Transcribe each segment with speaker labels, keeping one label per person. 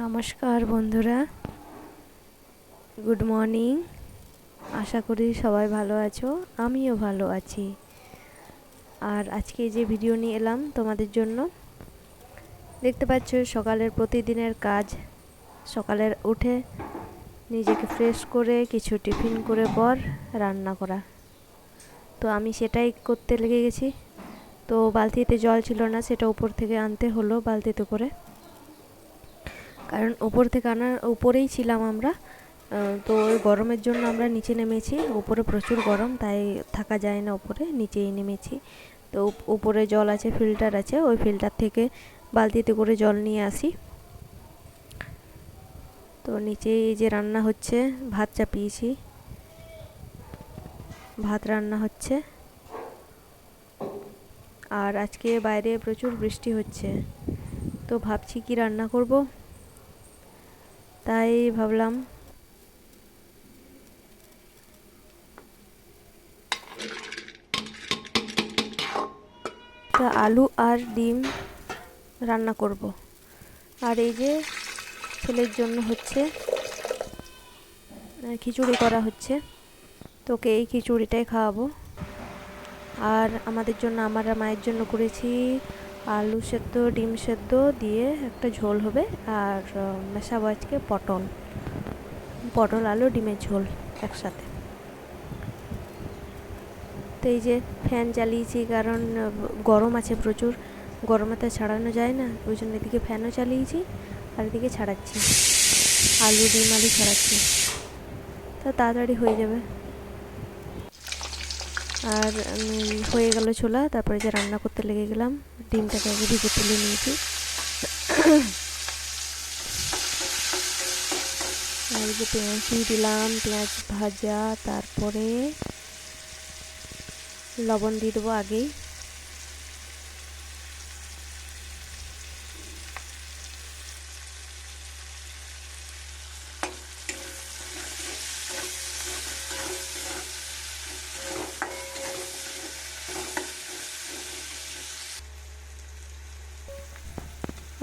Speaker 1: নমস্কার বন্ধুরা, good morning. আশা করি সবাই ভালো আছো, আমিও ভালো আছি। আর আজকে যে ভিডিও নিয়ে এলাম তোমাদের জন্য, দেখতে পাচ্ছ সকালের প্রতিদিনের কাজ। সকালের উঠে নিজেকে ফ্রেশ করে কিছু টিফিন করে পর রান্না করা। তো আমি সেটাই করতে লেগে গেছি। তো বালতিতে জল ছিল না, সেটা উপর থেকে আনতে হলো বালতিতে করে, কারণ উপর থেকে আনার উপরেই ছিলাম আমরা। তো ওই গরমের জন্য আমরা নিচে নেমেছি। উপরে প্রচুর গরম, তাই থাকা যায় না উপরে, নিচেই নেমেছি। তো উপরে জল আছে, ফিল্টার আছে, ওই ফিল্টার থেকে বালতিতে করে জল নিয়ে আসি। তো নিচে এই যে রান্না হচ্ছে, ভাত চাপিয়েছি, ভাত রান্না হচ্ছে। আর আজকে বাইরে প্রচুর বৃষ্টি হচ্ছে, তো ভাবছি কি রান্না করব। তাই ভাবলাম তা আলু আর ডিম রান্না করব। আর এই যে ছেলের জন্য হচ্ছে খিচুড়ি করা হচ্ছে, তোকে এই খিচুড়িটাই খাওয়াবো। আর আমাদের জন্য, আমার মায়ের জন্য করেছি আলু সেদ্ধ, ডিম সেদ্ধ দিয়ে একটা ঝোল হবে। আর মেশাবো আজকে পটল, আলু ডিমের ঝোল একসাথে। তো এই যে ফ্যান চালিয়েছি, কারণ গরম আছে প্রচুর, গরমে তো ছাড়ানো যায় না, ওই জন্য এদিকে ফ্যানও চালিয়েছি আর এদিকে ছাড়াচ্ছি, আলু ছাড়াচ্ছি, তা তাড়াতাড়ি হয়ে যাবে। আর হয়ে গেল ছোলা, তারপরে যে রান্না করতে লেগে গেলাম। ডিমটাকে আগে ভিজে তুলে নিয়েছি। আর এই যে পেঁয়াজ দিয়ে দিলাম, পেঁয়াজ ভাজা, তারপরে লবণ দিয়ে দেবো আগেই।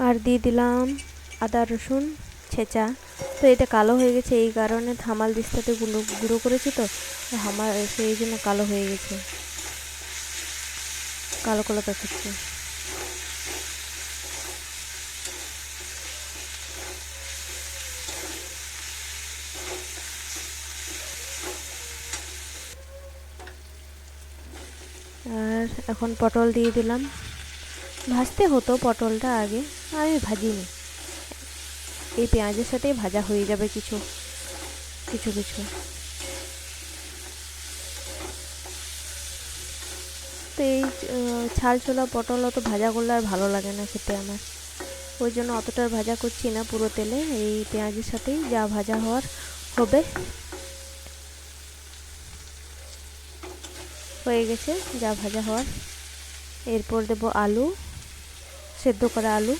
Speaker 1: আর দিয়ে দিলাম আদা রসুন ছেঁচা। তো এটা কালো হয়ে গেছে, এই কারণে হামাল দিস্তাতে গুঁড়ো করেছি, তো আমার সেই জন্য কালো হয়ে গেছে, কালো কালো দেখাচ্ছে। আর এখন পটল দিয়ে দিলাম। ভাজতে হতো পটলটা আগে, আমি ভাজিনি, এই পেঁয়াজের সাথেই ভাজা হয়ে যাবে কিছু কিছু কিছু। তো এই ছাল ছোলা পটল অত ভাজা করলে আর ভালো লাগে না খেতে আমার, ওই জন্য অতটা ভাজা করছি না পুরো তেলে, এই পেঁয়াজের সাথেই যা ভাজা হওয়ার হবে। হয়ে গেছে যা ভাজা হওয়ার। এরপর দেব আলু, সেদ্ধ করা আলু।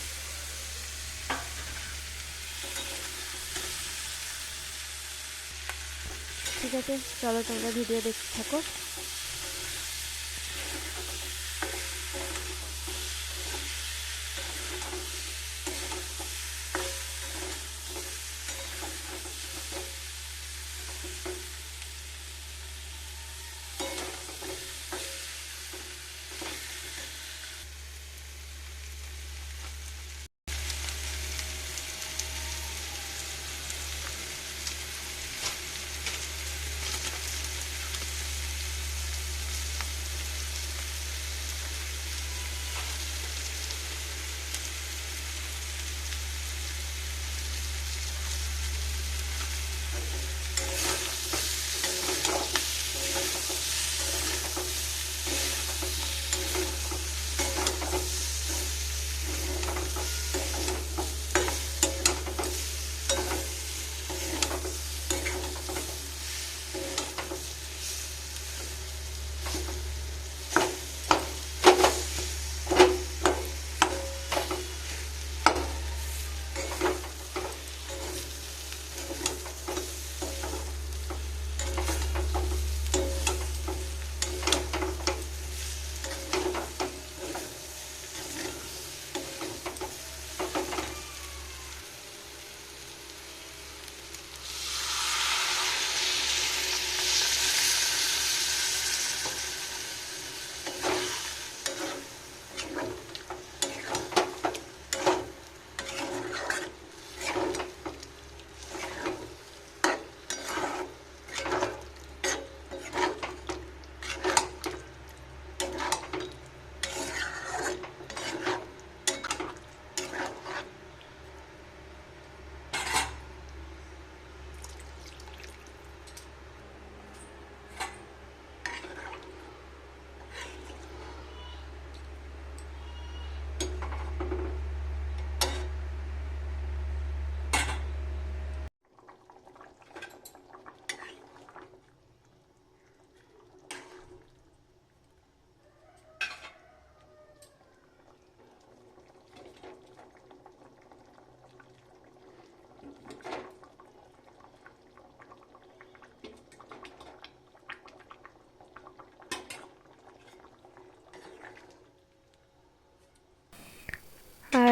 Speaker 1: ঠিক আছে, চলো তোমরা ভিডিও দেখতে থাকো।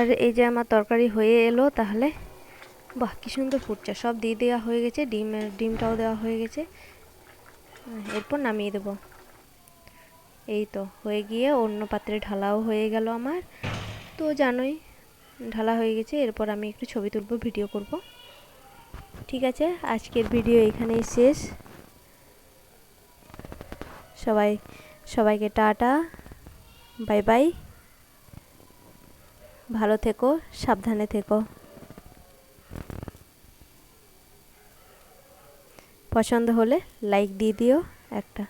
Speaker 1: আর এই যে আমার তরকারি হয়ে এলো। তাহলে বাহ, কি সুন্দর ফুটছে। সব দিয়ে দেওয়া হয়ে গেছে, ডিমটাও দেওয়া হয়ে গেছে। এরপর নামিয়ে দেবো। এই তো হয়ে গিয়ে অন্য পাত্রে ঢালাও হয়ে গেল আমার। তো জানোই, ঢালা হয়ে গেছে। এরপর আমি একটু ছবি তুলবো, ভিডিও করব। ঠিক আছে, আজকের ভিডিও এখানেই শেষ। সবাইকে টাটা, বাই বাই। ভালো থেকো, সাবধানে থেকো। পছন্দ হলে লাইক দিয়ে দিও একটা।